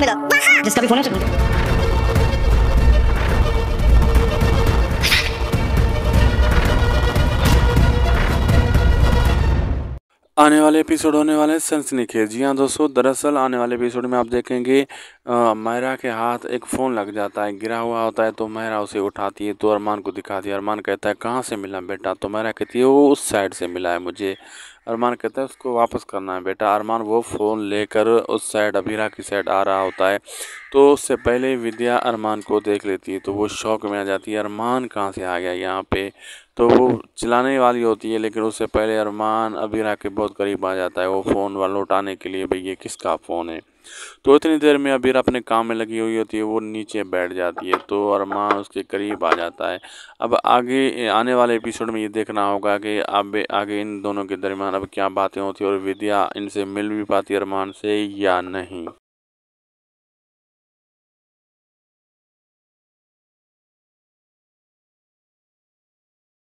लड़का मिला जिसका भी फोन है। आने वाले एपिसोड होने वाले हैं सनसनीखेज। जी हाँ दोस्तों, दरअसल आने वाले एपिसोड में आप देखेंगे मायरा के हाथ एक फ़ोन लग जाता है, गिरा हुआ होता है। तो मायरा उसे उठाती है तो अरमान को दिखाती है। अरमान कहता है कहाँ से मिला बेटा? तो मायरा कहती है वो उस साइड से मिला है मुझे। अरमान कहता है उसको वापस करना है बेटा। अरमान वो फ़ोन लेकर उस साइड अबीरा की साइड आ रहा होता है। तो उससे पहले विद्या अरमान को देख लेती है तो वो शौक में आ जाती है, अरमान कहाँ से आ गया यहाँ पे। तो वो चिल्लाने वाली होती है, लेकिन उससे पहले अरमान अबीरा के बहुत करीब आ जाता है वो फ़ोन वाला लौटाने के लिए, भाई ये किसका फ़ोन है। तो इतनी देर में अबीरा अपने काम में लगी हुई होती है, वो नीचे बैठ जाती है तो अरमान उसके करीब आ जाता है। अब आगे आने वाले एपिसोड में ये देखना होगा कि अब आगे इन दोनों के दरमियान अब क्या बातें होती है और विद्या इनसे मिल भी पाती है अरमान से या नहीं।